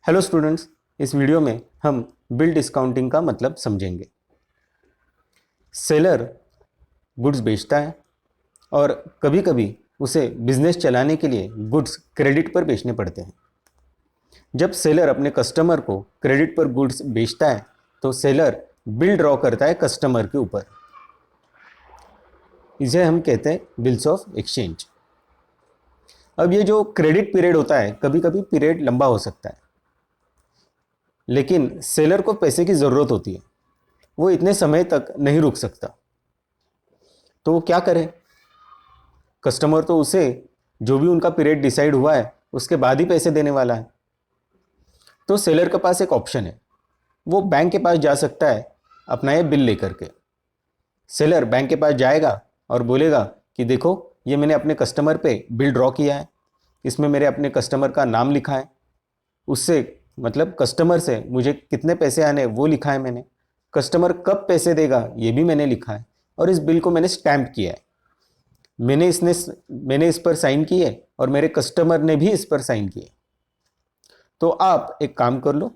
Hello students, इस video में हम बिल डिस्काउंटिंग का मतलब समझेंगे। सेलर गुड्स बेचता है और कभी कभी उसे बिजनेस चलाने के लिए गुड्स क्रेडिट पर बेचने पड़ते हैं। जब सेलर अपने कस्टमर को क्रेडिट पर गुड्स बेचता है तो सेलर बिल ड्रॉ करता है कस्टमर के ऊपर। इसे हम कहते हैं बिल्स ऑफ एक्सचेंज। अब ये जो क्रेडिट पीरियड होता है, कभी कभी पीरियड लंबा हो सकता है, लेकिन सेलर को पैसे की ज़रूरत होती है। वो इतने समय तक नहीं रुक सकता, तो वो क्या करे? कस्टमर तो उसे जो भी उनका पीरियड डिसाइड हुआ है उसके बाद ही पैसे देने वाला है। तो सेलर के पास एक ऑप्शन है, वो बैंक के पास जा सकता है अपना ये बिल लेकर के। सेलर बैंक के पास जाएगा और बोलेगा कि देखो, ये मैंने अपने कस्टमर पे बिल ड्रॉ किया है, इसमें मेरे अपने कस्टमर का नाम लिखा है, उससे मतलब कस्टमर से मुझे कितने पैसे आने वो लिखा है मैंने, कस्टमर कब पैसे देगा ये भी मैंने लिखा है, और इस बिल को मैंने स्टैम्प किया है। मैंने इस पर साइन किए और मेरे कस्टमर ने भी इस पर साइन किए। तो आप एक काम कर लो,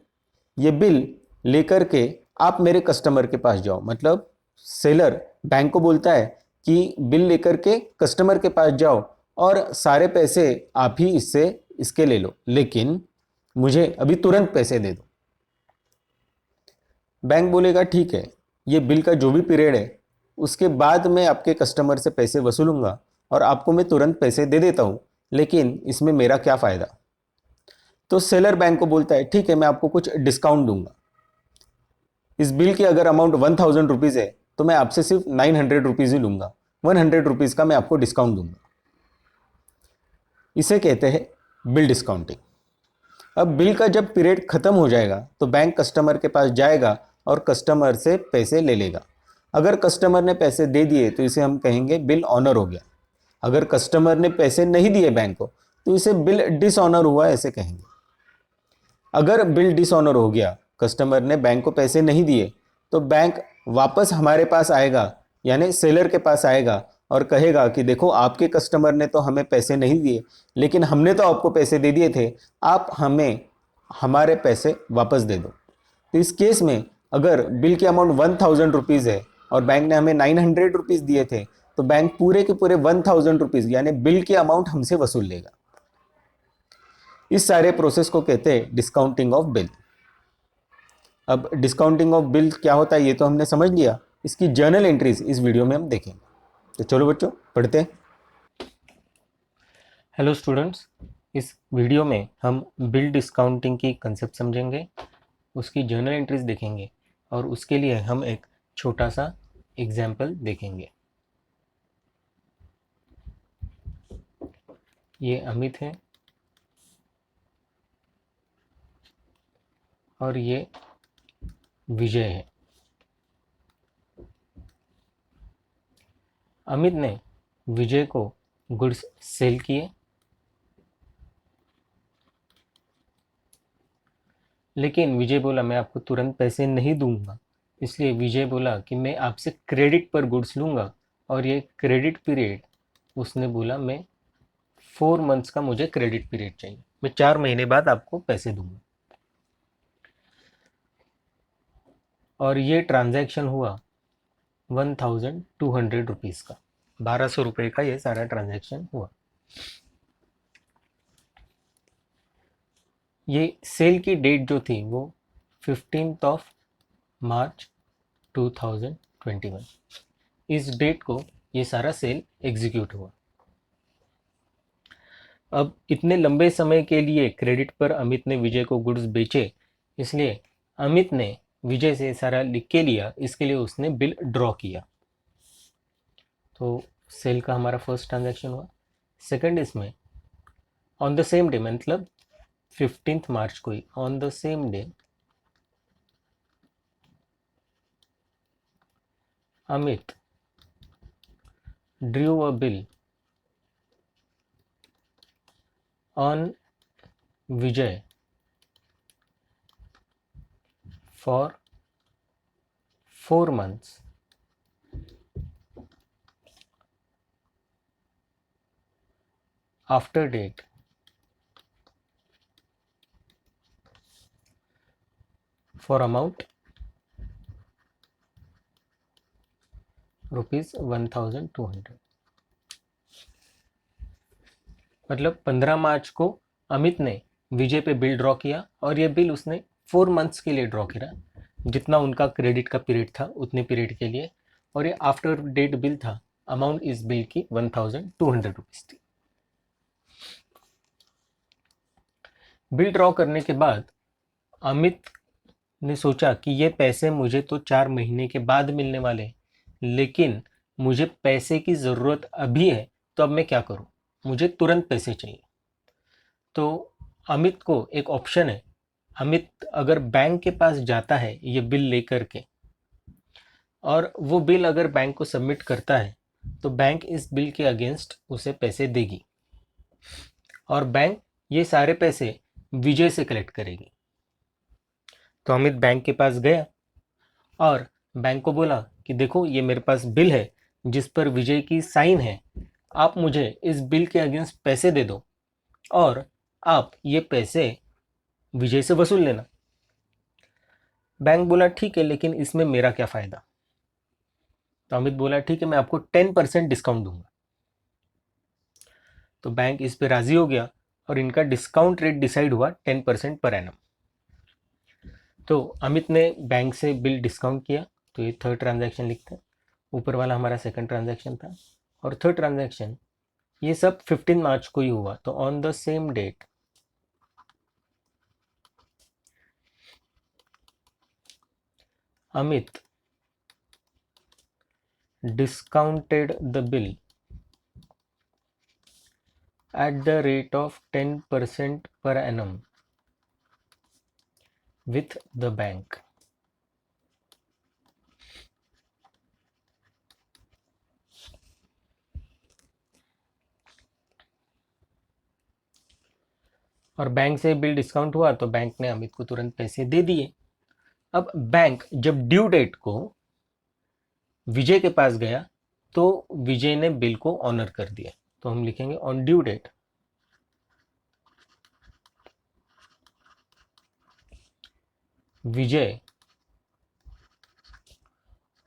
ये बिल लेकर के आप मेरे कस्टमर के पास जाओ। मतलब सेलर बैंक को बोलता है कि बिल लेकर के कस्टमर के पास जाओ और सारे पैसे आप ही इससे इसके ले लो, लेकिन मुझे अभी तुरंत पैसे दे दो। बैंक बोलेगा ठीक है, ये बिल का जो भी पीरियड है उसके बाद मैं आपके कस्टमर से पैसे वसूलूंगा और आपको मैं तुरंत पैसे दे देता हूं, लेकिन इसमें मेरा क्या फ़ायदा? तो सेलर बैंक को बोलता है ठीक है, मैं आपको कुछ डिस्काउंट दूंगा। इस बिल की अगर अमाउंट 1000 रुपीज़ है तो मैं आपसे सिर्फ 900 रुपीज़ ही लूंगा, 100 रुपीज़ का मैं आपको डिस्काउंट दूंगा। इसे कहते हैं बिल डिस्काउंटिंग। अब बिल का जब पीरियड खत्म हो जाएगा तो बैंक कस्टमर के पास जाएगा और कस्टमर से पैसे ले लेगा। अगर कस्टमर ने पैसे दे दिए तो इसे हम कहेंगे बिल ऑनर हो गया। अगर कस्टमर ने पैसे नहीं दिए बैंक को तो इसे बिल डिसऑनर हुआ ऐसे कहेंगे। अगर बिल डिसऑनर हो गया, कस्टमर ने बैंक को पैसे नहीं दिए, तो बैंक वापस हमारे पास आएगा, यानी सेलर के पास आएगा और कहेगा कि देखो, आपके कस्टमर ने तो हमें पैसे नहीं दिए, लेकिन हमने तो आपको पैसे दे दिए थे, आप हमें हमारे पैसे वापस दे दो। तो इस केस में अगर बिल की अमाउंट 1000 रुपीज़ है और बैंक ने हमें 900 रुपीज़ दिए थे, तो बैंक पूरे के पूरे 1000 रुपीज़ यानी बिल की अमाउंट हमसे वसूल लेगा। इस सारे प्रोसेस को कहते हैं डिस्काउंटिंग ऑफ बिल। अब डिस्काउंटिंग ऑफ बिल क्या होता है ये तो हमने समझ लिया, इसकी जर्नल एंट्रीज इस वीडियो में हम देखेंगे। तो चलो बच्चों, पढ़ते हैं। हेलो स्टूडेंट्स, इस वीडियो में हम बिल डिस्काउंटिंग की कंसेप्ट समझेंगे, उसकी जर्नल एंट्रीज देखेंगे और उसके लिए हम एक छोटा सा एग्जाम्पल देखेंगे। ये अमित है और ये विजय है। अमित ने विजय को गुड्स सेल किए, लेकिन विजय बोला मैं आपको तुरंत पैसे नहीं दूंगा। इसलिए विजय बोला कि मैं आपसे क्रेडिट पर गुड्स लूंगा, और ये क्रेडिट पीरियड, उसने बोला मैं 4 मंथ्स का मुझे क्रेडिट पीरियड चाहिए, मैं 4 महीने बाद आपको पैसे दूंगा। और ये ट्रांजैक्शन हुआ 1200 रुपीज़ का, 1200 रुपये का ये सारा ट्रांजैक्शन हुआ। ये सेल की डेट जो थी वो 15 मार्च 2021, इस डेट को ये सारा सेल एग्जीक्यूट हुआ। अब इतने लंबे समय के लिए क्रेडिट पर अमित ने विजय को गुड्स बेचे, इसलिए अमित ने विजय से सारा लिख के लिया, इसके लिए उसने बिल ड्रॉ किया। तो सेल का हमारा फर्स्ट ट्रांजैक्शन हुआ। सेकंड, इसमें ऑन द सेम डे, मतलब 15 मार्च को ही, on the same day Amit drew a bill on Vijay for 4 months after date for amount ₹1200। मतलब 15 मार्च को अमित ने विजय पे बिल ड्रॉ किया और ये बिल उसने 4 मंथ्स के लिए ड्रॉ किया, जितना उनका क्रेडिट का पीरियड था उतने पीरियड के लिए, और ये आफ्टर डेट बिल था। अमाउंट इस बिल की ₹1200 थी। बिल ड्रॉ करने के बाद अमित ने सोचा कि ये पैसे मुझे तो 4 महीने के बाद मिलने वाले हैं, लेकिन मुझे पैसे की ज़रूरत अभी है, तो अब मैं क्या करूं? मुझे तुरंत पैसे चाहिए। तो अमित को एक ऑप्शन है। अमित अगर बैंक के पास जाता है ये बिल लेकर के, और वो बिल अगर बैंक को सबमिट करता है, तो बैंक इस बिल के अगेंस्ट उसे पैसे देगी, और बैंक ये सारे पैसे विजय से कलेक्ट करेगी। तो अमित बैंक के पास गया और बैंक को बोला कि देखो, ये मेरे पास बिल है जिस पर विजय की साइन है, आप मुझे इस बिल के अगेंस्ट पैसे दे दो और आप ये पैसे विजय से वसूल लेना। बैंक बोला ठीक है, लेकिन इसमें मेरा क्या फ़ायदा? तो अमित बोला ठीक है, मैं आपको 10% डिस्काउंट दूंगा। तो बैंक इस पे राज़ी हो गया और इनका डिस्काउंट रेट डिसाइड हुआ 10% पर एनम। तो अमित ने बैंक से बिल डिस्काउंट किया, तो ये थर्ड ट्रांजैक्शन लिखते हैं। ऊपर वाला हमारा सेकंड ट्रांजैक्शन था, और थर्ड ट्रांजैक्शन ये सब 15 मार्च को ही हुआ। तो on the same date Amit discounted the bill at the rate of 10% per annum with the bank. और बैंक से बिल डिस्काउंट हुआ तो बैंक ने अमित को तुरंत पैसे दे दिए। अब बैंक जब ड्यू डेट को विजय के पास गया तो विजय ने बिल को ऑनर कर दिया। तो हम लिखेंगे on due date Vijay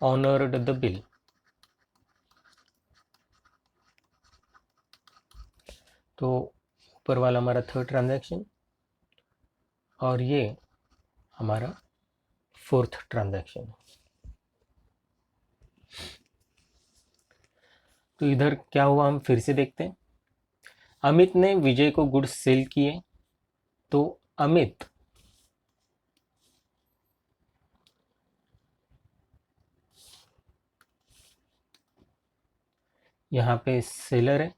honoured the bill. तो ऊपर वाला हमारा थर्ड ट्रांजैक्शन और ये हमारा फोर्थ ट्रांजैक्शन। तो इधर क्या हुआ हम फिर से देखते हैं। अमित ने विजय को गुड्स सेल किए, तो अमित यहाँ पे सेलर है,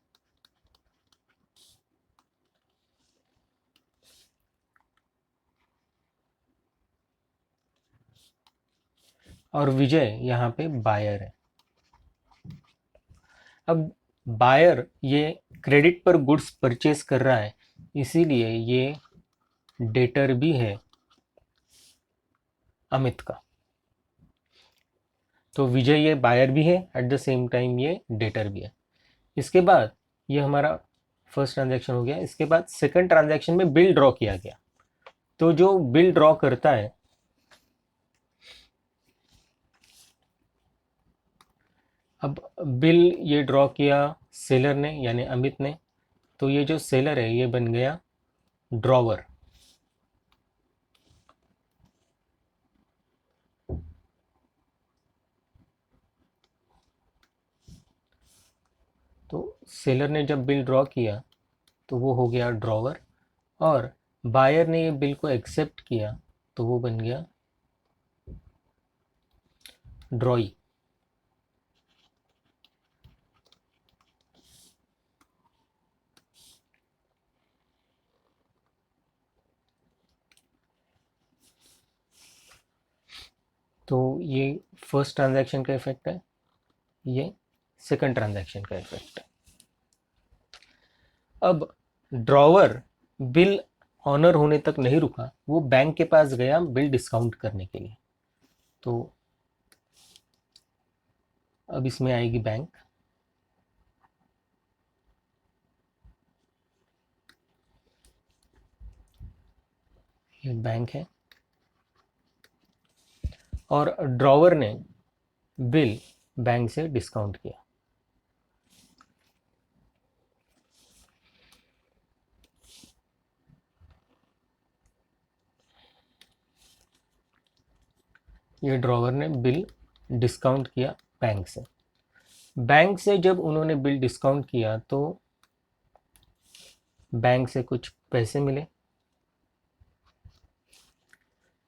और विजय यहाँ पे बायर है। अब बायर ये क्रेडिट पर गुड्स परचेस कर रहा है, इसीलिए ये डेटर भी है अमित का। तो विजय ये बायर भी है, एट द सेम टाइम ये डेटर भी है। इसके बाद ये हमारा फर्स्ट ट्रांजैक्शन हो गया। इसके बाद सेकंड ट्रांजैक्शन में बिल ड्रॉ किया गया। तो जो बिल ड्रॉ करता है, अब बिल ये ड्रॉ किया सेलर ने यानी अमित ने, तो ये जो सेलर है ये बन गया ड्रॉवर। तो सेलर ने जब बिल ड्रॉ किया तो वो हो गया ड्रॉवर, और बायर ने ये बिल को एक्सेप्ट किया तो वो बन गया ड्रॉई। तो ये फर्स्ट ट्रांजैक्शन का इफेक्ट है, ये सेकंड ट्रांजैक्शन का इफेक्ट है। अब ड्रॉवर बिल ऑनर होने तक नहीं रुका, वो बैंक के पास गया बिल डिस्काउंट करने के लिए। तो अब इसमें आएगी बैंक। ये बैंक है, और ड्रॉवर ने बिल बैंक से डिस्काउंट किया। ये ड्रॉवर ने बिल डिस्काउंट किया बैंक से। बैंक से जब उन्होंने बिल डिस्काउंट किया तो बैंक से कुछ पैसे मिले,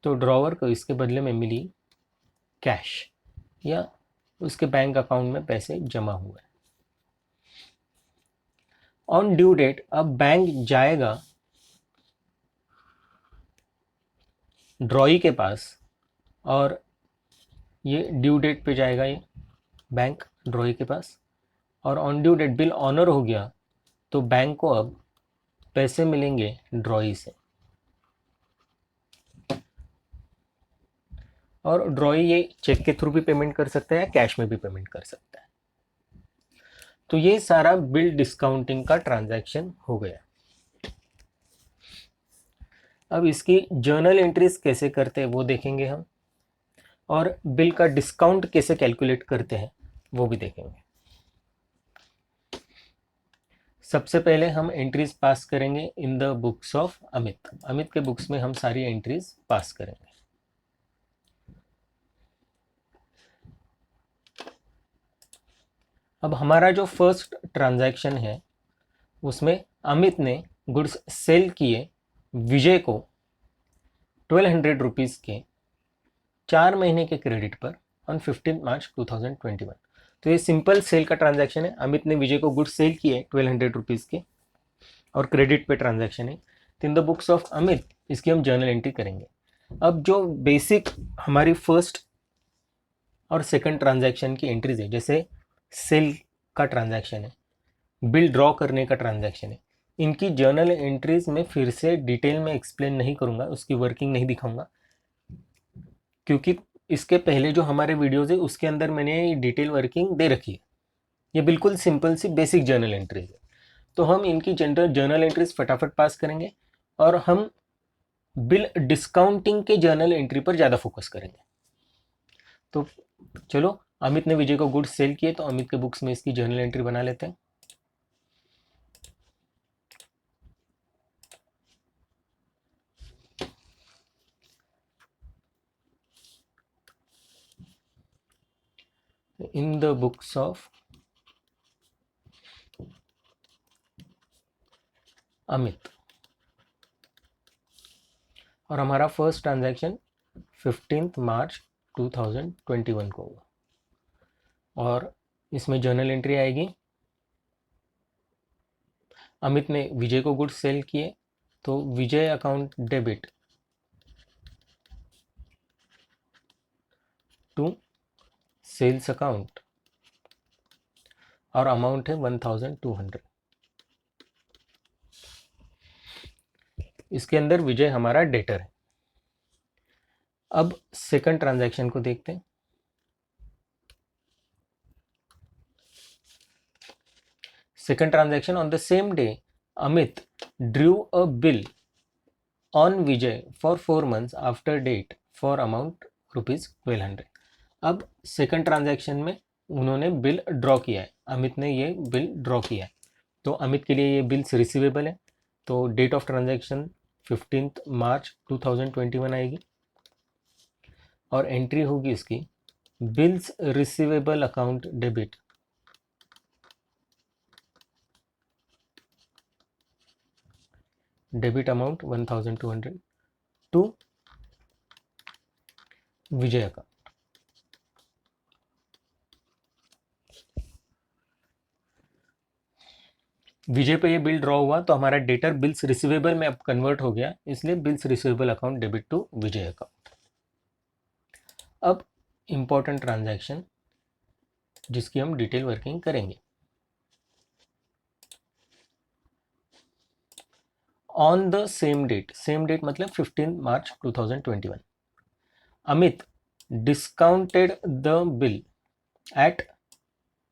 तो ड्रॉवर को इसके बदले में मिली कैश, या उसके बैंक अकाउंट में पैसे जमा हुए। ऑन ड्यू डेट अब बैंक जाएगा ड्रॉई के पास, और ये ड्यू डेट पे जाएगा ये बैंक ड्रॉई के पास, और on due date bill honour हो गया तो बैंक को अब पैसे मिलेंगे ड्रॉई से, और ड्रॉई ये चेक के थ्रू भी पेमेंट कर सकता है या कैश में भी पेमेंट कर सकता है। तो ये सारा बिल डिस्काउंटिंग का ट्रांजैक्शन हो गया। अब इसकी जर्नल एंट्रीज कैसे करते हैं वो देखेंगे हम, और बिल का डिस्काउंट कैसे कैलकुलेट करते हैं वो भी देखेंगे। सबसे पहले हम एंट्रीज पास करेंगे इन the books of Amit. Amit के बुक्स में हम सारी एंट्रीज पास करेंगे। अब हमारा जो फर्स्ट ट्रांजैक्शन है उसमें अमित ने गुड्स सेल किए विजय को 1200 रुपीज़ के 4 महीने के क्रेडिट पर ऑन 15 मार्च 2021। तो ये सिंपल सेल का ट्रांजैक्शन है। अमित ने विजय को गुड्स सेल किए 1200 रुपीज़ के और क्रेडिट पे ट्रांजैक्शन है। तो इन द बुक्स ऑफ अमित इसकी हम जर्नल एंट्री करेंगे। अब जो बेसिक हमारी फर्स्ट और सेकंड ट्रांजैक्शन की एंट्रीज है, जैसे सेल का ट्रांजैक्शन है, बिल ड्रॉ करने का ट्रांजैक्शन है, इनकी जर्नल एंट्रीज में फिर से डिटेल में एक्सप्लेन नहीं करूंगा, उसकी वर्किंग नहीं दिखाऊंगा, क्योंकि इसके पहले जो हमारे वीडियोज़ है उसके अंदर मैंने डिटेल वर्किंग दे रखी है। ये बिल्कुल सिंपल सी बेसिक जर्नल एंट्रीज है। तो हम इनकी जर्नल एंट्रीज फटाफट पास करेंगे और हम बिल डिस्काउंटिंग के जर्नल एंट्री पर ज़्यादा फोकस करेंगे। तो चलो, अमित ने विजय को गुड्स सेल किए तो अमित के बुक्स में इसकी जर्नल एंट्री बना लेते हैं। इन द बुक्स ऑफ अमित, और हमारा फर्स्ट ट्रांजैक्शन 15 मार्च 2021 को हुआ, और इसमें जर्नल एंट्री आएगी अमित ने विजय को गुड्स सेल किए तो Vijay account debit to sales account, और अमाउंट है 1200। इसके अंदर विजय हमारा डेटर है। अब सेकंड ट्रांजैक्शन को देखते हैं। Second transaction, on the same day Amit drew a bill on Vijay for 4 months after date for amount ₹1200। अब सेकंड ट्रांजैक्शन में उन्होंने बिल ड्रॉ किया है, अमित ने ये बिल ड्रॉ किया है, तो अमित के लिए ये बिल्स रिसीवेबल है। तो डेट ऑफ ट्रांजैक्शन 15 मार्च 2021 आएगी, और एंट्री होगी इसकी bills receivable account debit amount 1200 to Vijay account. Vijay पे ये बिल ड्रॉ हुआ तो हमारा डेटर बिल्स रिसीवेबल में अब कन्वर्ट हो गया, इसलिए bills receivable account debit to Vijay account. अब इंपॉर्टेंट ट्रांजैक्शन जिसकी हम डिटेल वर्किंग करेंगे। ऑन द सेम डेट मतलब 15 March 2021, Amit discounted the bill at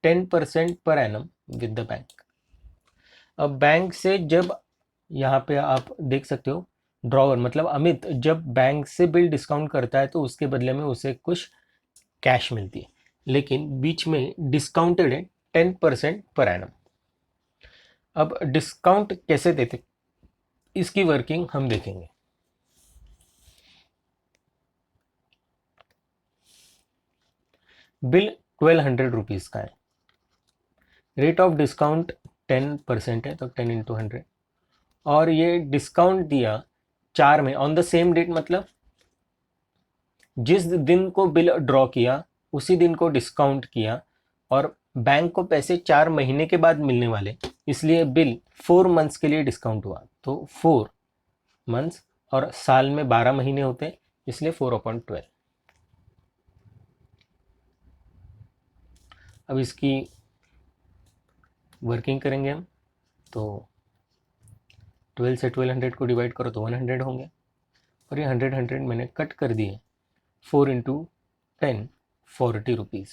10% per annum with the bank. अब बैंक से जब, यहाँ पे आप देख सकते हो ड्रॉवर मतलब अमित जब बैंक से बिल डिस्काउंट करता है तो उसके बदले में उसे कुछ कैश मिलती है, लेकिन बीच में डिस्काउंटेड है 10% पर एनम। अब डिस्काउंट कैसे देते, इसकी वर्किंग हम देखेंगे। बिल 1200 रुपीज़ का है, रेट ऑफ डिस्काउंट 10% है तो 10 × 100, और ये डिस्काउंट दिया 4 में ऑन द सेम डेट, मतलब जिस दिन को बिल ड्रॉ किया उसी दिन को डिस्काउंट किया, और बैंक को पैसे 4 महीने के बाद मिलने वाले, इसलिए बिल 4 मंथ्स के लिए डिस्काउंट हुआ, तो 4 मंथ्स, और साल में 12 महीने होते हैं इसलिए 4/12। अब इसकी वर्किंग करेंगे हम, तो 12 से 1200 को डिवाइड करो तो 100 होंगे, और ये 100 मैंने कट कर दिए, 4 × 10 40 रुपीज़।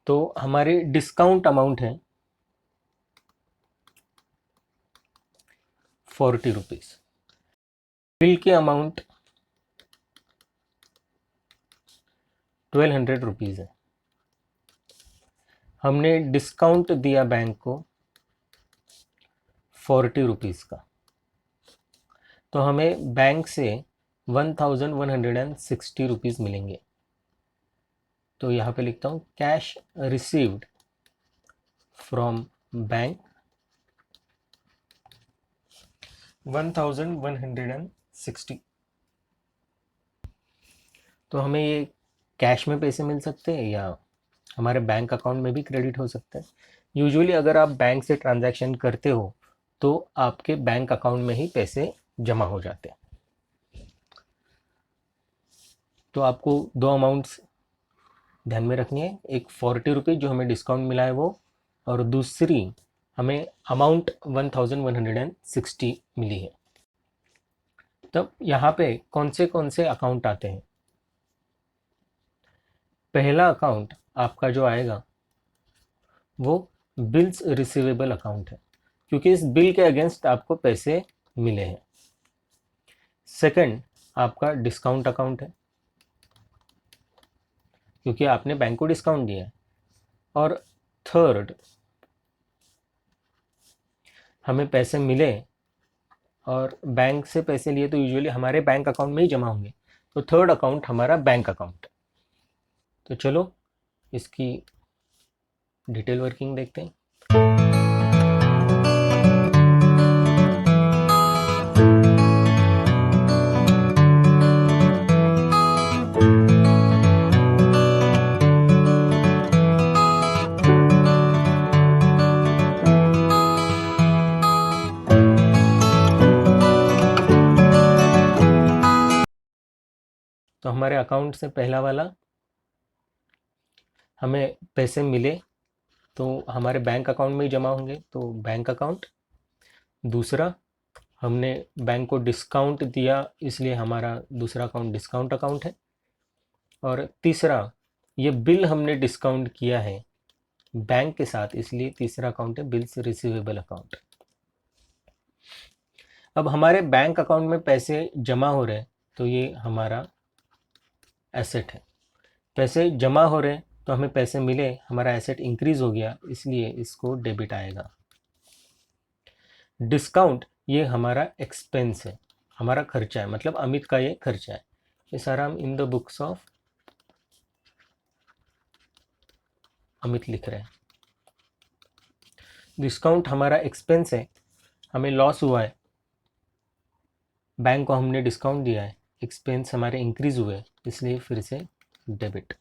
तो हमारे डिस्काउंट अमाउंट है 40 रुपीज़, बिल की अमाउंट 1200 रुपीज़ है, हमने डिस्काउंट दिया बैंक को 40 रुपीज़ का, तो हमें बैंक से 1160 रुपीज़ मिलेंगे। तो यहाँ पे लिखता हूँ कैश रिसीव्ड फ्रॉम बैंक 1160। तो हमें ये कैश में पैसे मिल सकते हैं या हमारे बैंक अकाउंट में भी क्रेडिट हो सकता है। यूजुअली अगर आप बैंक से ट्रांजैक्शन करते हो तो आपके बैंक अकाउंट में ही पैसे जमा हो जाते हैं। तो आपको दो अमाउंट्स ध्यान में रखनी है, एक 40 रुपीज़ जो हमें डिस्काउंट मिला है वो, और दूसरी हमें अमाउंट 1160 मिली है। तब यहाँ पे कौन से अकाउंट आते हैं। पहला अकाउंट आपका जो आएगा वो बिल्स रिसीवेबल अकाउंट है, क्योंकि इस बिल के अगेंस्ट आपको पैसे मिले हैं। सेकंड आपका डिस्काउंट अकाउंट है, क्योंकि आपने बैंक को डिस्काउंट दिया है। और थर्ड हमें पैसे मिले और बैंक से पैसे लिए तो यूजुअली हमारे बैंक अकाउंट में ही जमा होंगे, तो थर्ड अकाउंट हमारा बैंक अकाउंट। तो चलो इसकी डिटेल वर्किंग देखते हैं। तो हमारे अकाउंट से पहला वाला हमें पैसे मिले तो हमारे बैंक अकाउंट में ही जमा होंगे, तो बैंक अकाउंट। दूसरा हमने बैंक को डिस्काउंट दिया इसलिए हमारा दूसरा अकाउंट डिस्काउंट अकाउंट है। और तीसरा ये बिल हमने डिस्काउंट किया है बैंक के साथ, इसलिए तीसरा अकाउंट है बिल्स रिसीवेबल अकाउंट। अब हमारे बैंक अकाउंट में पैसे जमा हो रहे हैं तो ये हमारा एसेट है। पैसे जमा हो रहे हैं तो हमें पैसे मिले, हमारा एसेट इंक्रीज हो गया, इसलिए इसको डेबिट आएगा। डिस्काउंट ये हमारा एक्सपेंस है, हमारा खर्चा है, मतलब अमित का ये खर्चा है। ये सारा हम इन द बुक्स ऑफ अमित लिख रहे हैं। डिस्काउंट हमारा एक्सपेंस है, हमें लॉस हुआ है, बैंक को हमने डिस्काउंट दिया है, एक्सपेंस हमारे इंक्रीज हुए इसलिए फिर से डेबिट।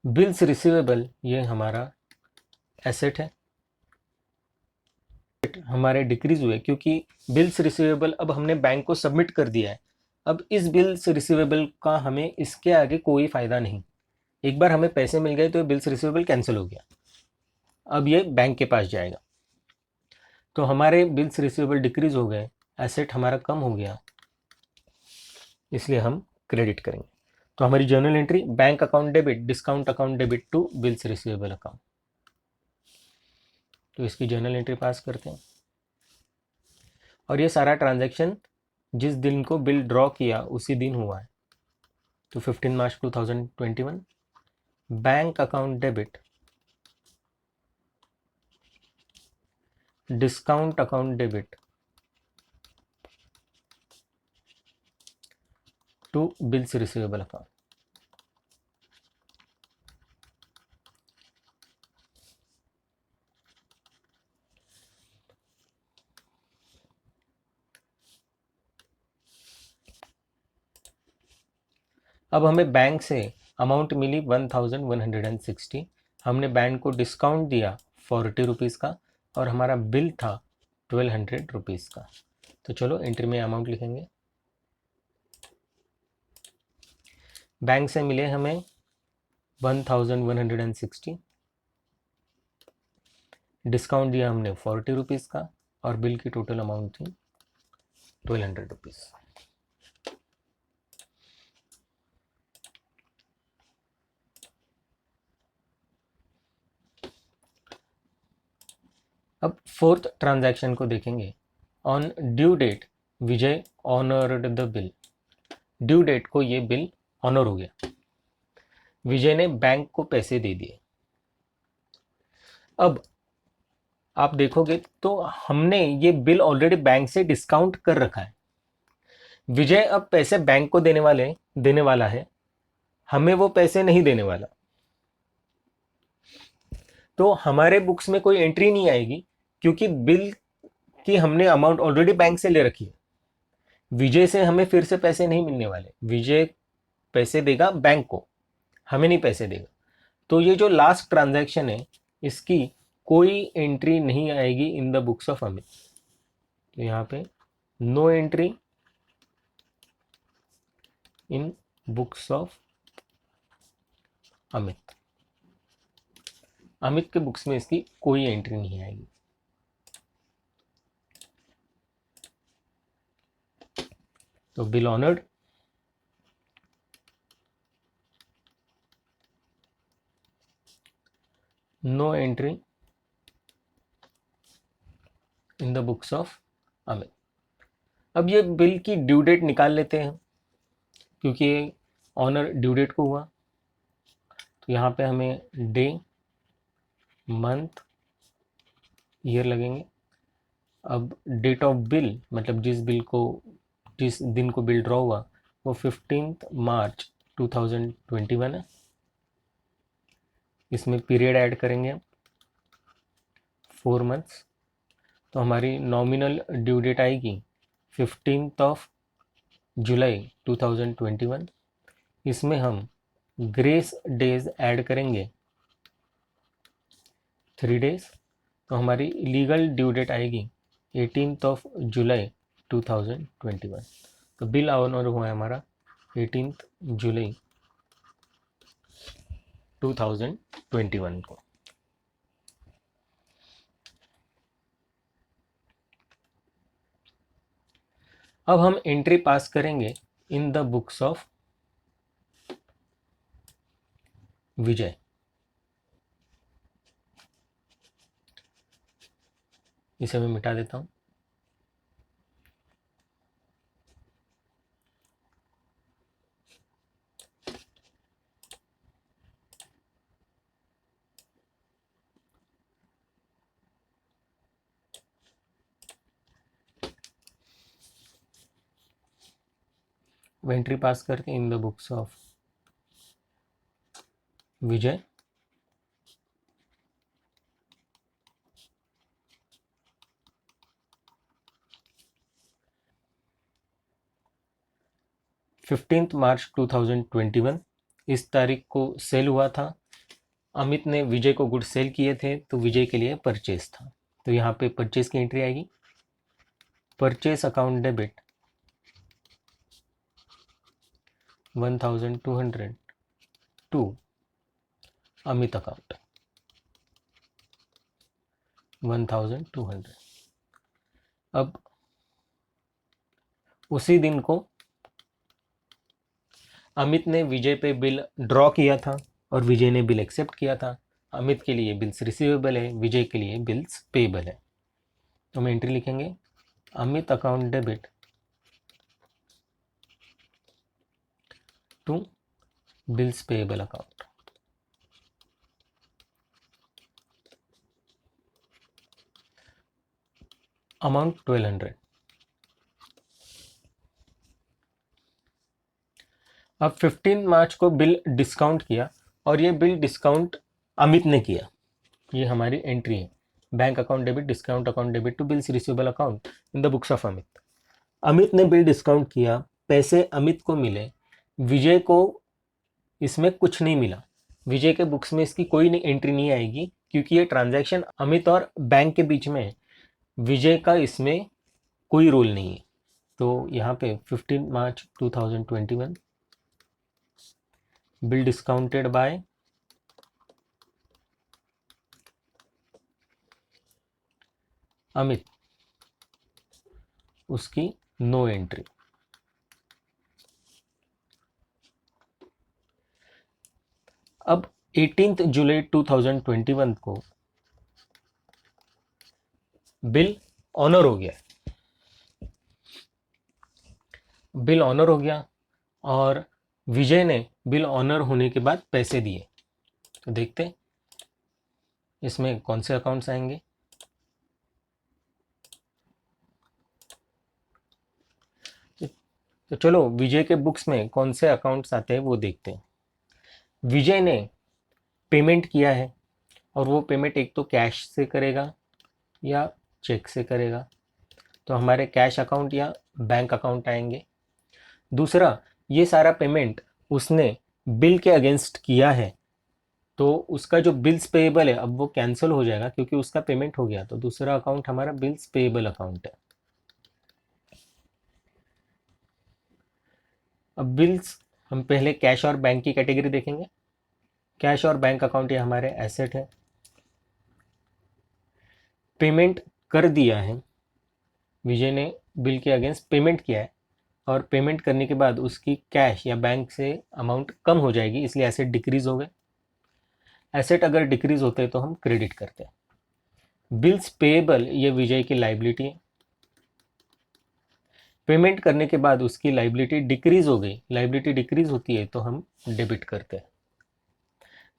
बिल्स रिसीवेबल ये हमारा एसेट है, हमारे डिक्रीज हुए क्योंकि बिल्स रिसीवेबल अब हमने बैंक को सबमिट कर दिया है। अब इस बिल्स रिसीवेबल का हमें इसके आगे कोई फ़ायदा नहीं। एक बार हमें पैसे मिल गए तो बिल्स रिसीवेबल कैंसिल हो गया, अब ये बैंक के पास जाएगा। तो हमारे बिल्स रिसीवेबल डिक्रीज हो गए, एसेट हमारा कम हो गया, इसलिए हम क्रेडिट करेंगे। तो हमारी journal entry bank account debit, discount account debit to bills receivable account. तो इसकी जर्नल एंट्री पास करते हैं और ये सारा ट्रांजैक्शन जिस दिन को बिल ड्रॉ किया उसी दिन हुआ है, तो 15 March 2021। Bank account debit, discount account debit to bills receivable account. अब हमें बैंक से अमाउंट मिली 1160, हमने बैंक को डिस्काउंट दिया 40 रुपीज़ का और हमारा बिल था 1200 रुपीज़ का। तो चलो एंट्री में अमाउंट लिखेंगे। बैंक से मिले हमें 1160, डिस्काउंट दिया हमने 40 रुपीज़ का और बिल की टोटल अमाउंट थी 1200 रुपीज़। अब फोर्थ ट्रांजैक्शन को देखेंगे। On due date Vijay honoured the bill. Due date को ये बिल ऑनर हो गया, विजय ने बैंक को पैसे दे दिए। अब आप देखोगे तो हमने ये बिल ऑलरेडी बैंक से डिस्काउंट कर रखा है। विजय अब पैसे बैंक को देने वाला है, हमें वो पैसे नहीं देने वाला, तो हमारे बुक्स में कोई एंट्री नहीं आएगी क्योंकि बिल की हमने अमाउंट ऑलरेडी बैंक से ले रखी है। विजय से हमें फिर से पैसे नहीं मिलने वाले, विजय पैसे देगा बैंक को, हमें नहीं पैसे देगा। तो ये जो लास्ट ट्रांजैक्शन है इसकी कोई एंट्री नहीं आएगी in the books of Amit. तो यहाँ पे no entry in books of Amit. Amit के बुक्स में इसकी कोई एंट्री नहीं आएगी। तो bill honoured, no entry in the books of Amit. अब ये बिल की ड्यू डेट निकाल लेते हैं क्योंकि ऑनर ड्यू डेट को हुआ। तो यहाँ पे हमें डे, मंथ, ईयर लगेंगे। अब डेट ऑफ बिल मतलब जिस दिन को बिल ड्रॉ हुआ वो 15 मार्च 2021 है। इसमें पीरियड ऐड करेंगे 4 मंथ्स। तो हमारी नॉमिनल ड्यू डेट आएगी 15 जुलाई 2021। इसमें हम ग्रेस डेज ऐड करेंगे 3 डेज। तो हमारी लीगल ड्यू डेट आएगी 18 जुलाई 2021। तो बिल ऑनर हुआ है हमारा 18 जुलाई 2021 को। अब हम एंट्री पास करेंगे इन द बुक्स ऑफ विजय। इसे मैं मिटा देता हूं। एंट्री पास करके इन द बुक्स ऑफ विजय। मार्च 2021 इस तारीख को सेल हुआ था। अमित ने विजय को गुड सेल किए थे तो विजय के लिए परचेस था। तो यहाँ पे परचेस की एंट्री आएगी, purchase account debit 1200 to Amit account 1200। अब उसी दिन को अमित ने विजय पे बिल ड्रॉ किया था और विजय ने बिल एक्सेप्ट किया था। अमित के लिए बिल्स रिसीवेबल है, विजय के लिए बिल्स पेएबल है। तो हम एंट्री लिखेंगे Amit account debit to bills payable account. Amount 1200। अब 15 मार्च को बिल डिस्काउंट किया और ये बिल डिस्काउंट अमित ने किया। ये हमारी एंट्री है, bank account debit, discount account debit to bills receivable account in the books of Amit. Amit ने बिल डिस्काउंट किया, पैसे अमित को मिले, विजय को इसमें कुछ नहीं मिला। विजय के बुक्स में इसकी कोई एंट्री नहीं आएगी क्योंकि ये ट्रांजैक्शन अमित और बैंक के बीच में है। विजय का इसमें कोई रोल नहीं है। तो यहाँ पे 15 March 2021 bill discounted bye Amit, उसकी नो एंट्री। अब 18 जुलाई 2021 को बिल ऑनर हो गया। बिल ऑनर हो गया और विजय ने बिल ऑनर होने के बाद पैसे दिए। तो देखते हैं इसमें कौन से अकाउंट्स आएंगे। तो चलो विजय के बुक्स में कौन से अकाउंट्स आते हैं वो देखते हैं। विजय ने पेमेंट किया है और वो पेमेंट एक तो कैश से करेगा या चेक से करेगा, तो हमारे कैश अकाउंट या बैंक अकाउंट आएंगे। दूसरा, ये सारा पेमेंट उसने बिल के अगेंस्ट किया है, तो उसका जो बिल्स पेएबल है अब वो कैंसिल हो जाएगा क्योंकि उसका पेमेंट हो गया। तो दूसरा अकाउंट हमारा बिल्स पेएबल अकाउंट है। अब बिल्स हम पहले कैश और बैंक की कैटेगरी देखेंगे। कैश और बैंक अकाउंट ये हमारे एसेट है। पेमेंट कर दिया है, विजय ने बिल के अगेंस्ट पेमेंट किया है और पेमेंट करने के बाद उसकी कैश या बैंक से अमाउंट कम हो जाएगी, इसलिए एसेट डिक्रीज हो गए। एसेट अगर डिक्रीज होते हैं तो हम क्रेडिट करते हैं। बिल्स पेएबल ये विजय की लाइबिलिटी है। पेमेंट करने के बाद उसकी लाइबिलिटी डिक्रीज हो गई, लाइबिलिटी डिक्रीज होती है तो हम डेबिट करते हैं।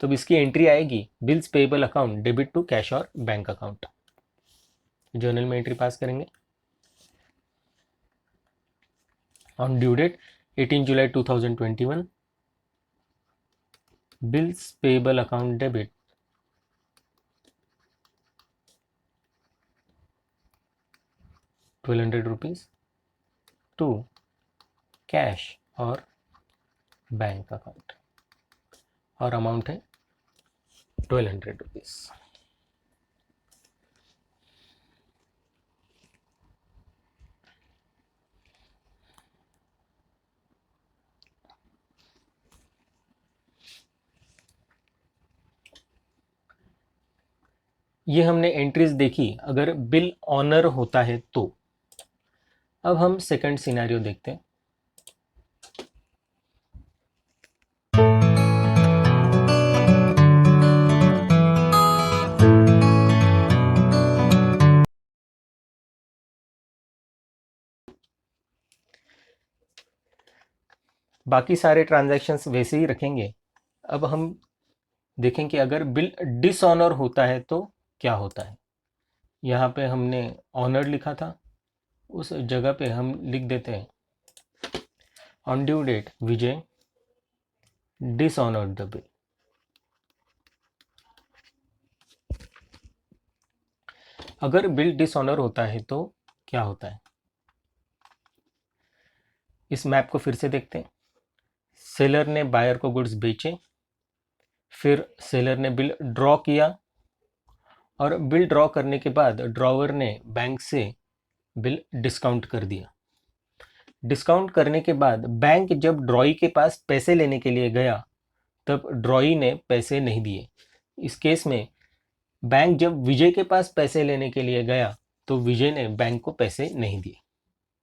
तो अब इसकी एंट्री आएगी bills payable account debit to cash और बैंक अकाउंट। जर्नल में एंट्री पास करेंगे। On due date 18 July 2021 bills payable account debit ₹1200 to cash और बैंक अकाउंट और अमाउंट है ₹1200। ये हमने एंट्रीज देखी अगर बिल ऑनर होता है तो। अब हम सेकंड सिनेरियो देखते हैं। बाकी सारे ट्रांजैक्शंस वैसे ही रखेंगे। अब हम देखें कि अगर बिल डिसऑनर होता है तो क्या होता है। यहाँ पे हमने ऑनर लिखा था, उस जगह पे हम लिख देते हैं on due date Vijay dishonoured the bill. अगर बिल डिसऑनर होता है तो क्या होता है, इस मैप को फिर से देखते हैं। सेलर ने बायर को गुड्स बेचे, फिर सेलर ने बिल ड्रॉ किया और बिल ड्रॉ करने के बाद ड्रॉवर ने बैंक से बिल डिस्काउंट कर दिया। डिस्काउंट करने के बाद बैंक जब ड्रॉई के पास पैसे लेने के लिए गया तब ड्रॉई ने पैसे नहीं दिए। इस केस में बैंक जब विजय के पास पैसे लेने के लिए गया तो विजय ने बैंक को पैसे नहीं दिए।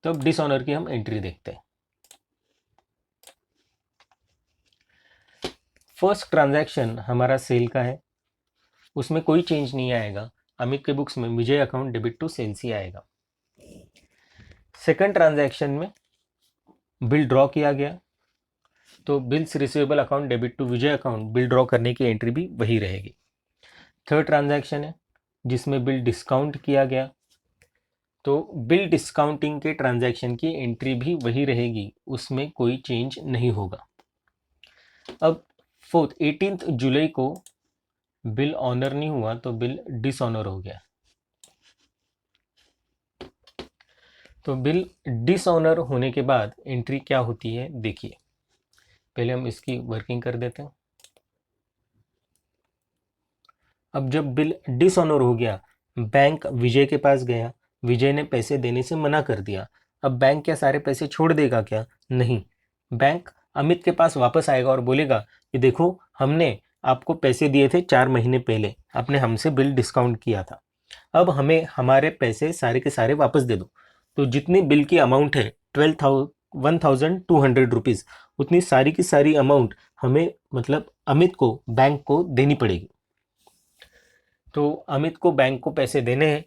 तो अब डिसऑनर की हम एंट्री देखते हैं। फर्स्ट ट्रांजैक्शन हमारा सेल का है, उसमें कोई चेंज नहीं आएगा। अमित के बुक्स में Vijay account debit to sales ही आएगा। सेकंड ट्रांजैक्शन में बिल ड्रॉ किया गया, तो bills receivable account debit to Vijay account, bill draw करने की एंट्री भी वही रहेगी। थर्ड ट्रांजैक्शन है जिसमें बिल डिस्काउंट किया गया, तो बिल डिस्काउंटिंग के ट्रांजैक्शन की एंट्री भी वही रहेगी, उसमें कोई चेंज नहीं होगा। अब फोर्थ, 18 जुलाई को बिल ऑनर नहीं हुआ तो बिल डिसऑनर हो गया। तो बिल डिसऑनर होने के बाद एंट्री क्या होती है देखिए, पहले हम इसकी वर्किंग कर देते हैं। अब जब बिल डिसऑनर हो गया, बैंक विजय के पास गया, विजय ने पैसे देने से मना कर दिया। अब बैंक क्या सारे पैसे छोड़ देगा क्या? नहीं, बैंक अमित के पास वापस आएगा और बोलेगा कि देखो, हमने आपको पैसे दिए थे 4 महीने पहले, आपने हमसे बिल डिस्काउंट किया था, अब हमें हमारे पैसे सारे के सारे वापस दे दो। तो जितनी बिल की अमाउंट है 12,200 रुपीज़, उतनी सारी की सारी अमाउंट हमें, मतलब अमित को, बैंक को देनी पड़ेगी। तो अमित को बैंक को पैसे देने हैं।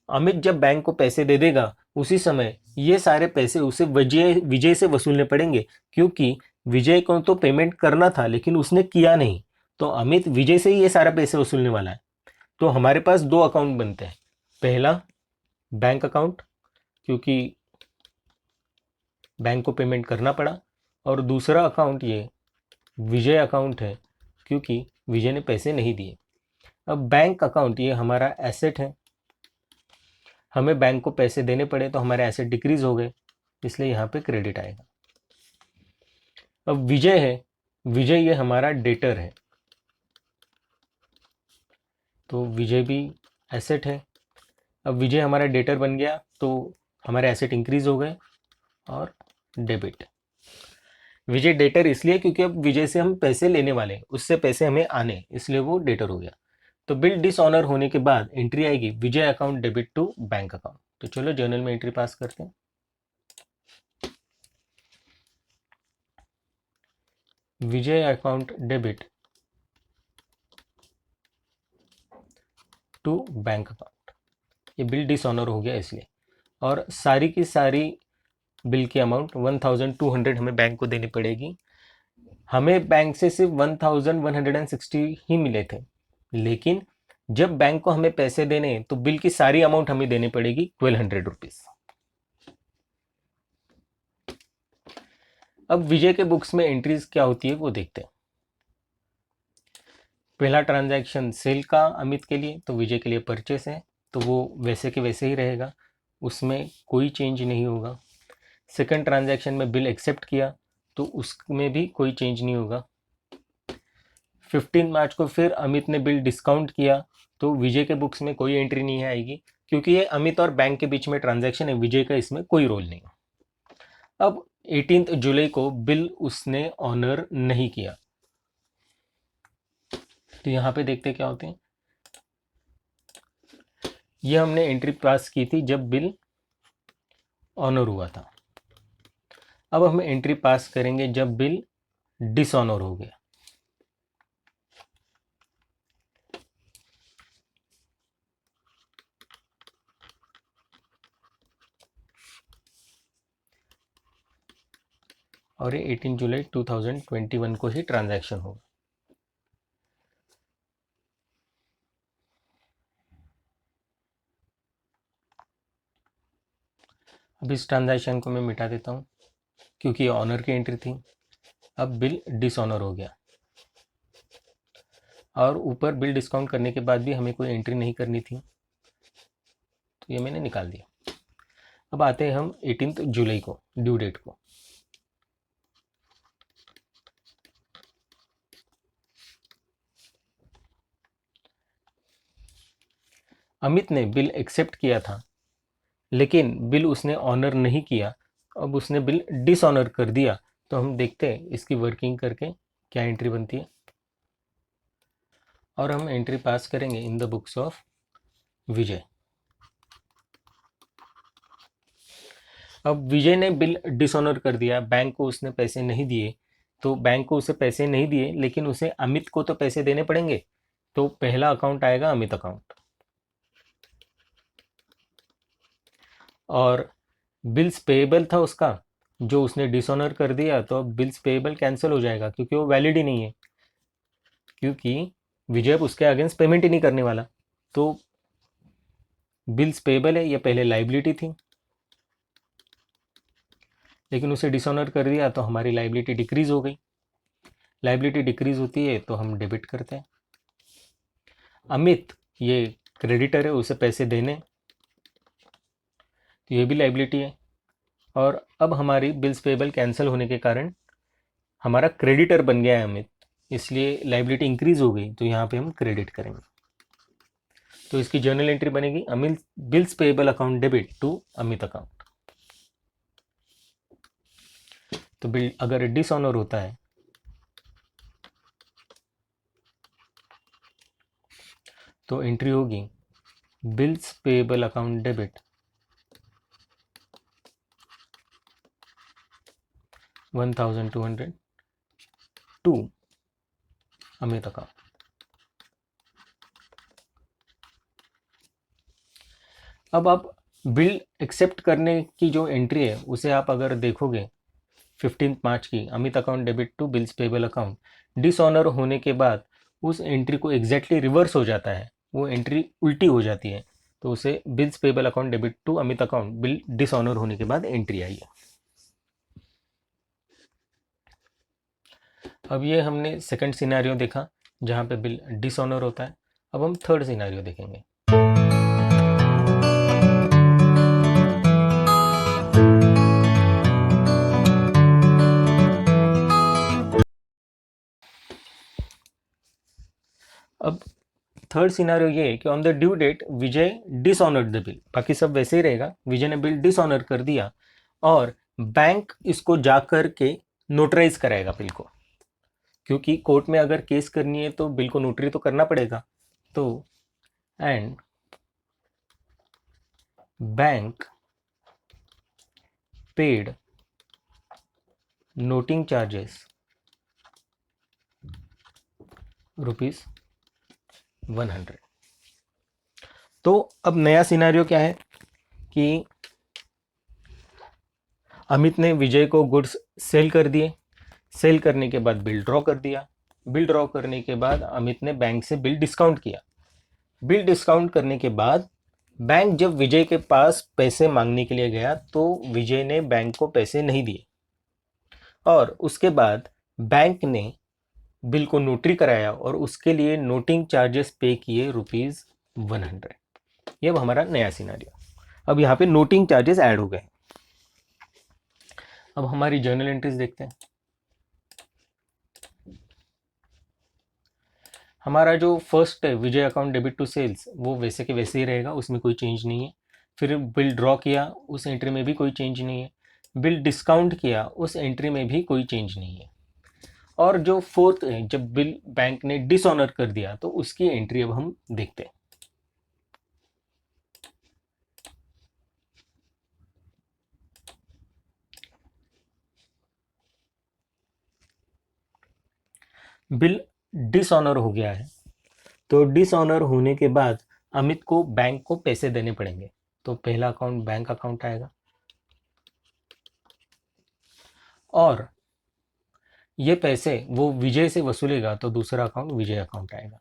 अमित जब बैंक को पैसे दे देगा, उसी समय ये सारे पैसे उसे विजय से वसूलने पड़ेंगे, क्योंकि विजय को तो पेमेंट करना था लेकिन उसने किया नहीं, तो अमित विजय से ही ये सारा पैसे वसूलने वाला है। तो हमारे पास दो अकाउंट बनते हैं, पहला बैंक अकाउंट, क्योंकि बैंक को पेमेंट करना पड़ा, और दूसरा अकाउंट ये विजय अकाउंट है, क्योंकि विजय ने पैसे नहीं दिए। अब बैंक अकाउंट ये हमारा एसेट है, हमें बैंक को पैसे देने पड़े तो हमारे एसेट डिक्रीज हो गए, इसलिए यहाँ पे क्रेडिट आएगा। अब विजय है, विजय ये हमारा डेटर है, तो विजय भी एसेट है। अब विजय हमारा डेटर बन गया तो हमारे एसेट इंक्रीज हो गए और डेबिट। विजय डेटर इसलिए क्योंकि अब विजय से हम पैसे लेने वाले हैं, उससे पैसे हमें आने, इसलिए वो डेटर हो गया। तो बिल डिसऑनर होने के बाद एंट्री आएगी Vijay account debit to bank account. तो चलो जर्नल में एंट्री पास करते हैं। Vijay account debit to bank account, ये बिल डिसऑनर हो गया इसलिए, और सारी की सारी बिल की अमाउंट 1200 हमें बैंक को देनी पड़ेगी। हमें बैंक से सिर्फ 1160 ही मिले थे, लेकिन जब बैंक को हमें पैसे देने तो बिल की सारी अमाउंट हमें देनी पड़ेगी 1200 रुपीज। अब विजय के बुक्स में एंट्रीज क्या होती है वो देखते हैं। पहला ट्रांजैक्शन सेल का अमित के लिए, तो विजय के लिए परचेस है, तो वो वैसे के वैसे ही रहेगा, उसमें कोई चेंज नहीं होगा। सेकंड ट्रांजैक्शन में बिल एक्सेप्ट किया, तो उसमें भी कोई चेंज नहीं होगा। 15 मार्च को फिर अमित ने बिल डिस्काउंट किया, तो विजय के बुक्स में कोई एंट्री नहीं आएगी, क्योंकि ये अमित और बैंक के बीच में ट्रांजैक्शन है, विजय का इसमें कोई रोल नहीं। अब 18 जुलाई को बिल उसने ऑनर नहीं किया, तो यहाँ पे देखते क्या होते हैं। ये हमने एंट्री पास की थी जब बिल ऑनर हुआ था। अब हम एंट्री पास करेंगे जब बिल डिसऑनर हो गया। और ये 18 जुलाई 2021 को ही ट्रांजैक्शन होगा। अब इस ट्रांजैक्शन को मैं मिटा देता हूँ, क्योंकि ये ऑनर की एंट्री थी। अब बिल डिसऑनर हो गया, और ऊपर बिल डिस्काउंट करने के बाद भी हमें कोई एंट्री नहीं करनी थी, तो ये मैंने निकाल दिया। अब आते हैं हम 18 जुलाई को, ड्यू डेट को। अमित ने बिल एक्सेप्ट किया था, लेकिन बिल उसने ऑनर नहीं किया, अब उसने बिल डिसऑनर कर दिया। तो हम देखते हैं इसकी वर्किंग करके क्या एंट्री बनती है, और हम एंट्री पास करेंगे इन द बुक्स ऑफ विजय। अब विजय ने बिल डिसऑनर कर दिया, बैंक को उसने पैसे नहीं दिए, तो बैंक को उसे पैसे नहीं दिए, लेकिन उसे अमित को तो पैसे देने पड़ेंगे, तो पहला अकाउंट आएगा अमित अकाउंट, और बिल्स पेएबल था उसका, जो उसने डिसऑनर कर दिया तो अब बिल्स पेएबल कैंसिल हो जाएगा क्योंकि वो वैलिड ही नहीं है, क्योंकि विजय उसके अगेंस्ट पेमेंट ही नहीं करने वाला। तो बिल्स पेएबल है, ये पहले लाइबिलिटी थी, लेकिन उसे डिसऑनर कर दिया तो हमारी लाइबिलिटी डिक्रीज हो गई। लाइबिलिटी डिक्रीज होती है तो हम डेबिट करते हैं। अमित ये क्रेडिटर है, उसे पैसे देने, तो ये भी लाइबिलिटी है। और अब हमारी बिल्स पेएबल कैंसिल होने के कारण हमारा क्रेडिटर बन गया है अमित, इसलिए लाइबिलिटी इंक्रीज हो गई, तो यहाँ पे हम क्रेडिट करेंगे। तो इसकी जर्नल एंट्री बनेगी Amit bills payable account debit to Amit account. तो बिल अगर डिसऑनर होता है तो एंट्री होगी bills payable account debit 1200 to Amit account. अब आप बिल एक्सेप्ट करने की जो एंट्री है उसे आप अगर देखोगे 15 मार्च की, Amit account debit to bills payable account, dishonour होने के बाद उस एंट्री को एग्जैक्टली रिवर्स हो जाता है, वो एंट्री उल्टी हो जाती है, तो उसे bills payable account debit to Amit account, bill dishonour होने के बाद एंट्री आई है। अब ये हमने सेकंड सिनेरियो देखा जहाँ पे बिल डिसऑनर होता है। अब हम थर्ड सिनेरियो देखेंगे। अब थर्ड सिनेरियो ये है कि on the due date Vijay dishonoured the bill, बाकी सब वैसे ही रहेगा, विजय ने बिल डिसऑनर कर दिया और बैंक इसको जाकर के नोटराइज कराएगा बिल को, क्योंकि कोर्ट में अगर केस करनी है तो बिल को नोटरी तो करना पड़ेगा। तो and bank paid noting charges ₹100। तो अब नया सिनेरियो क्या है कि अमित ने विजय को गुड्स सेल कर दिए, सेल करने के बाद बिल ड्रॉ कर दिया, बिल ड्रॉ करने के बाद अमित ने बैंक से बिल डिस्काउंट किया, बिल डिस्काउंट करने के बाद बैंक जब विजय के पास पैसे मांगने के लिए गया तो विजय ने बैंक को पैसे नहीं दिए, और उसके बाद बैंक ने बिल को नोटरी कराया और उसके लिए नोटिंग चार्जेस पे किए ₹100। ये अब हमारा नया सिनेरियो। अब यहाँ पे नोटिंग चार्जेस ऐड हो गए। अब हमारी जर्नल एंट्रीज देखते हैं। हमारा जो फर्स्ट है विजय अकाउंट डेबिट टू सेल्स, वो वैसे के वैसे ही रहेगा, उसमें कोई चेंज नहीं है। फिर बिल ड्रॉ किया, उस एंट्री में भी कोई चेंज नहीं है। बिल डिस्काउंट किया, उस एंट्री में भी कोई चेंज नहीं है। और जो फोर्थ है, जब बिल बैंक ने डिसऑनर कर दिया तो उसकी एंट्री अब हम देखते हैं। बिल डिसऑनर हो गया है, तो डिसऑनर होने के बाद अमित को बैंक को पैसे देने पड़ेंगे। तो पहला अकाउंट बैंक अकाउंट आएगा, और ये पैसे वो विजय से वसूलेगा तो दूसरा अकाउंट विजय अकाउंट आएगा।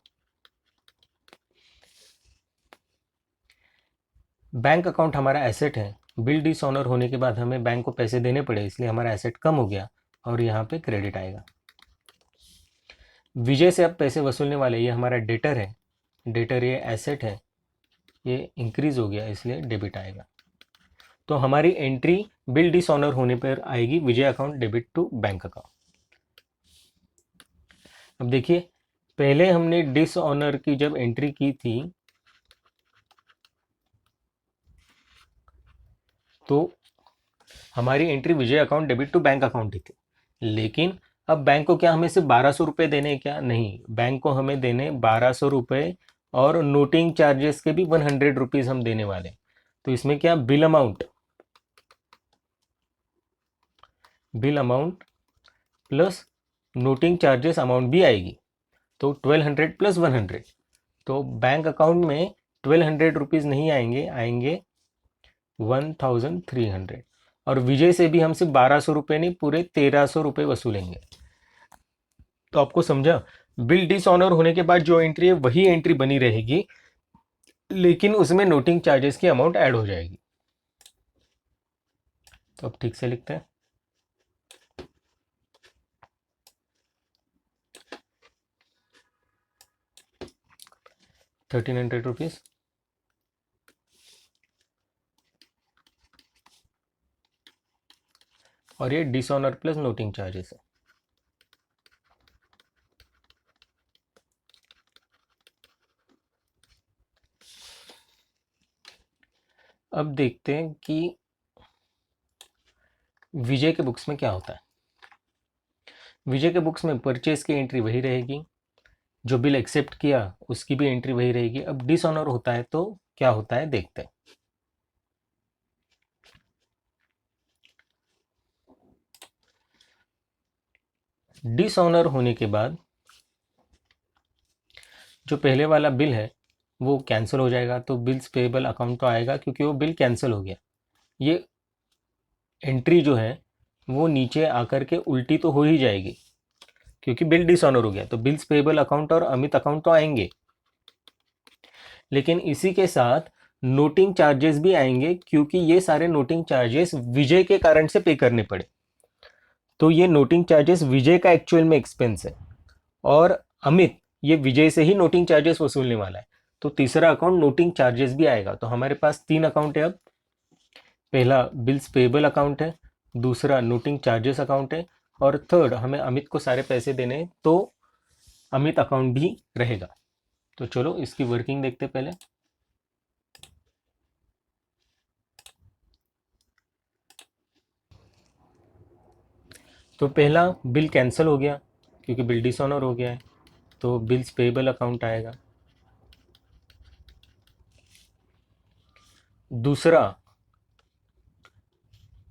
बैंक अकाउंट हमारा एसेट है, बिल डिसऑनर होने के बाद हमें बैंक को पैसे देने पड़े, इसलिए हमारा एसेट कम हो गया और यहाँ पे क्रेडिट आएगा। विजय से अब पैसे वसूलने वाले, ये हमारा डेटर है, डेटर ये एसेट है, ये इंक्रीज हो गया इसलिए डेबिट आएगा। तो हमारी एंट्री बिल डिसऑनर होने पर आएगी Vijay account debit to bank account. अब देखिए, पहले हमने डिसऑनर की जब एंट्री की थी तो हमारी entry Vijay account debit to bank account ही थी, लेकिन अब बैंक को क्या हमें सिर्फ 1200 रुपये देने हैं क्या? नहीं, बैंक को हमें देने 1200 रुपये और नोटिंग चार्जेस के भी 100 रुपीज़ हम देने वाले। तो इसमें क्या bill amount plus noting charges amount भी आएगी, तो 1200 प्लस 100। तो बैंक अकाउंट में 1200 रुपीज़ नहीं आएंगे, आएंगे 1300। और विजय से भी हम सिर्फ 1200 रुपये नहीं, पूरे 1300 रुपये वसूलेंगे। तो आपको समझा, बिल डिसऑनर होने के बाद जो एंट्री है वही एंट्री बनी रहेगी, लेकिन उसमें नोटिंग चार्जेस की अमाउंट ऐड हो जाएगी। तो अब ठीक से लिखते हैं। ₹1300 और ये डिसऑनर प्लस नोटिंग चार्जेस है। अब देखते हैं कि विजय के बुक्स में क्या होता है। विजय के बुक्स में परचेज की एंट्री वही रहेगी, जो बिल एक्सेप्ट किया उसकी भी एंट्री वही रहेगी। अब डिसऑनर होता है तो क्या होता है देखते हैं। डिसऑनर होने के बाद जो पहले वाला बिल है वो कैंसिल हो जाएगा, तो बिल्स पेएबल अकाउंट तो आएगा क्योंकि वो बिल कैंसिल हो गया। ये एंट्री जो है वो नीचे आकर के उल्टी तो हो ही जाएगी क्योंकि बिल डिसऑनर हो गया, तो बिल्स पेएबल अकाउंट और अमित अकाउंट तो आएंगे, लेकिन इसी के साथ नोटिंग चार्जेस भी आएंगे क्योंकि ये सारे नोटिंग चार्जेस विजय के कारण से पे करने पड़े। तो ये नोटिंग चार्जेस विजय का एक्चुअल में एक्सपेंस है और अमित ये विजय से ही नोटिंग चार्जेस वसूलने वाला है। तो तीसरा अकाउंट नोटिंग चार्जेस भी आएगा। तो हमारे पास 3 अकाउंट है अब। पहला बिल्स पेएबल अकाउंट है, दूसरा नोटिंग चार्जेस अकाउंट है, और थर्ड हमें अमित को सारे पैसे देने हैं, तो अमित अकाउंट भी रहेगा। तो चलो इसकी वर्किंग देखते पहले। तो पहला बिल कैंसिल हो गया क्योंकि बिल डिसऑनर हो गया है, तो बिल्स पेएबल अकाउंट आएगा। दूसरा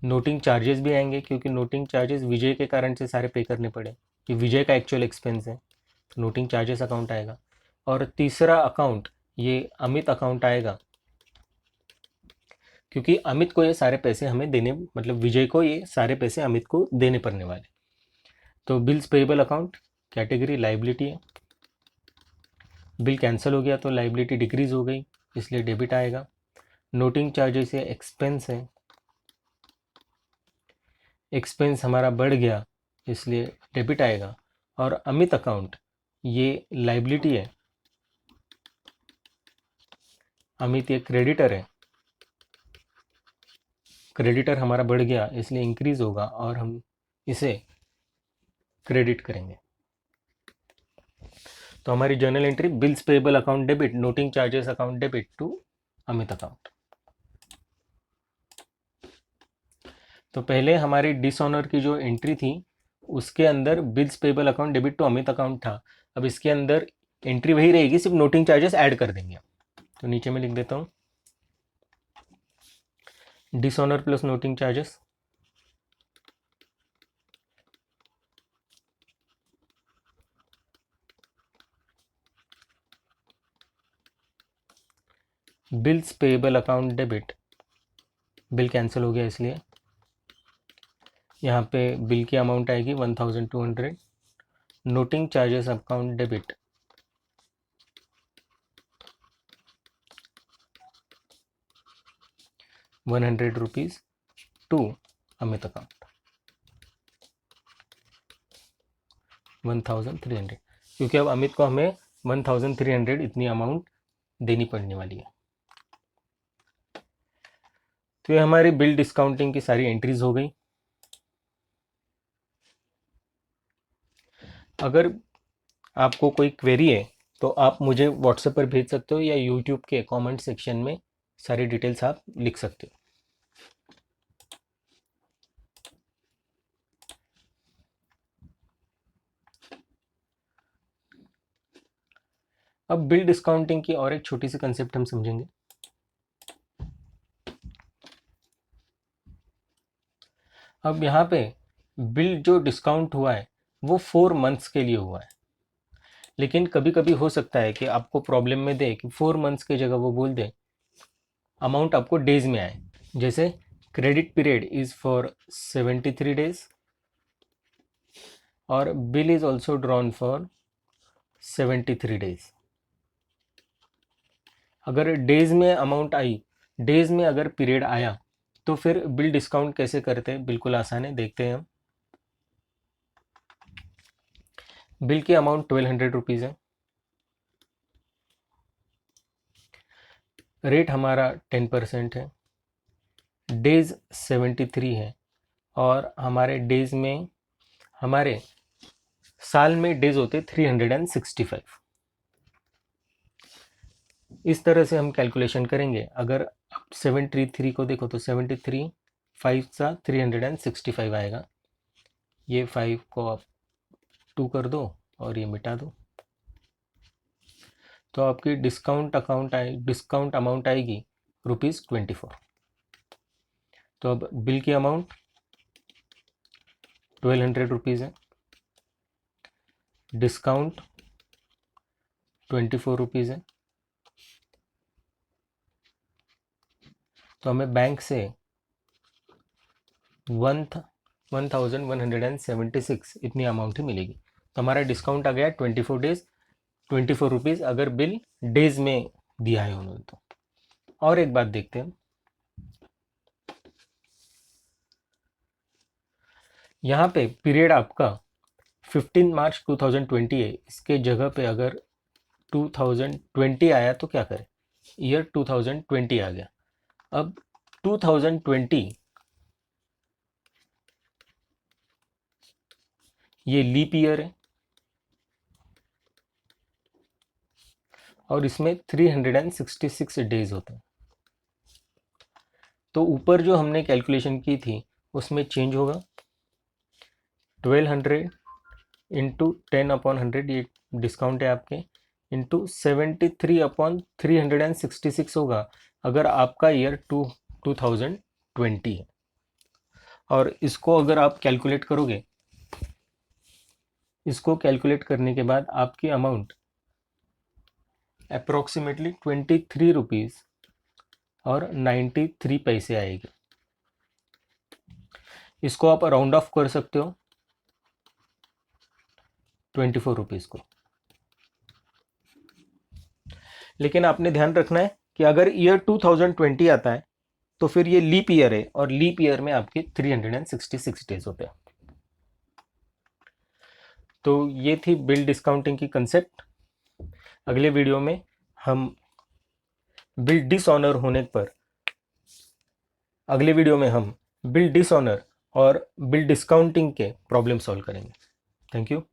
नोटिंग चार्जेस भी आएंगे क्योंकि नोटिंग चार्जेस विजय के कारण से सारे पे करने पड़े, कि विजय का एक्चुअल एक्सपेंस है, तो नोटिंग चार्जेस अकाउंट आएगा। और तीसरा अकाउंट ये अमित अकाउंट आएगा क्योंकि अमित को ये सारे पैसे हमें देने, मतलब विजय को ये सारे पैसे अमित को देने पड़ने वाले। तो bills payable account category liability है, बिल कैंसिल हो गया तो लाइबिलिटी डिक्रीज हो गई इसलिए डेबिट आएगा। नोटिंग चार्जेस ये एक्सपेंस है, एक्सपेंस हमारा बढ़ गया इसलिए डेबिट आएगा। और अमित अकाउंट ये लाइबिलिटी है, अमित ये क्रेडिटर है, क्रेडिटर हमारा बढ़ गया इसलिए इंक्रीज होगा और हम इसे क्रेडिट करेंगे। तो हमारी journal entry bills payable account debit, noting charges account debit to Amit account. तो पहले हमारी डिसऑनर की जो एंट्री थी उसके अंदर bills payable account debit to Amit account था। अब इसके अंदर एंट्री वही रहेगी, सिर्फ नोटिंग चार्जेस ऐड कर देंगे। तो नीचे में लिख देता हूँ dishonour plus noting charges bills payable account debit, bill cancel हो गया इसलिए यहाँ पे बिल की अमाउंट आएगी 1200, noting charges account debit 100 rupees to Amit account 1300, क्योंकि अब अमित को हमें 1300 इतनी अमाउंट देनी पड़ने वाली है। तो ये हमारी बिल डिस्काउंटिंग की सारी एंट्रीज हो गई। अगर आपको कोई क्वेरी है तो आप मुझे व्हाट्सएप पर भेज सकते हो या यूट्यूब के कमेंट सेक्शन में सारी डिटेल्स आप लिख सकते हो। अब बिल डिस्काउंटिंग की और एक छोटी सी कंसेप्ट हम समझेंगे। अब यहाँ पे बिल जो डिस्काउंट हुआ है वो 4 मंथ्स के लिए हुआ है, लेकिन कभी कभी हो सकता है कि आपको प्रॉब्लम में दे कि 4 मंथ्स की जगह वो बोल दे अमाउंट आपको डेज में आए। जैसे credit period is for 73 days और bill is also drawn for 73 days। अगर डेज में अमाउंट आई, डेज में अगर पीरियड आया तो फिर बिल डिस्काउंट कैसे करते हैं, बिल्कुल आसान है, देखते हैं हम। बिल की अमाउंट 1200 रुपीज़ है, रेट हमारा 10% है, डेज 73 है और हमारे डेज में, हमारे साल में डेज होते 365। इस तरह से हम कैलकुलेशन करेंगे। अगर आप 73 को देखो तो 73 5 सा 365 आएगा। ये 5 को आप 2 कर दो और ये मिटा दो, तो आपकी डिस्काउंट अमाउंट आएगी ₹24। तो अब बिल की अमाउंट 1200 रुपीज़ है, डिस्काउंट 24 रुपीज़ है, तो हमें बैंक से 1176 इतनी अमाउंट ही मिलेगी। तो हमारा डिस्काउंट आ गया 24 डेज, 24 रुपीज़, अगर बिल डेज में दिया है उन्होंने तो। और एक बात देखते हैं, यहाँ पे पीरियड आपका 15 मार्च 2020 है, इसके जगह पे अगर 2020 आया तो क्या करें, ईयर 2020 आ गया। अब 2020 ये लीप ईयर है और इसमें 366 डेज होते हैं, तो ऊपर जो हमने कैलकुलेशन की थी उसमें चेंज होगा। 1200 इंटू 10/100, ये डिस्काउंट है आपके, इंटू 73/366 होगा अगर आपका ईयर 2020 है। और इसको अगर आप कैलकुलेट करोगे, इसको कैलकुलेट करने के बाद आपकी अमाउंट अप्रोक्सीमेटली 23 रुपीज़ और 93 पैसे आएगी। इसको आप राउंड ऑफ कर सकते हो 24 रुपीज़ को, लेकिन आपने ध्यान रखना है कि अगर ईयर 2020 आता है तो फिर ये लीप ईयर है और लीप ईयर में आपके 366 डेज होते हैं। तो ये थी बिल डिस्काउंटिंग की कंसेप्ट। अगले वीडियो में हम बिल डिसऑनर होने पर, अगले वीडियो में हम बिल डिसऑनर और बिल डिस्काउंटिंग के प्रॉब्लम सॉल्व करेंगे। Thank you.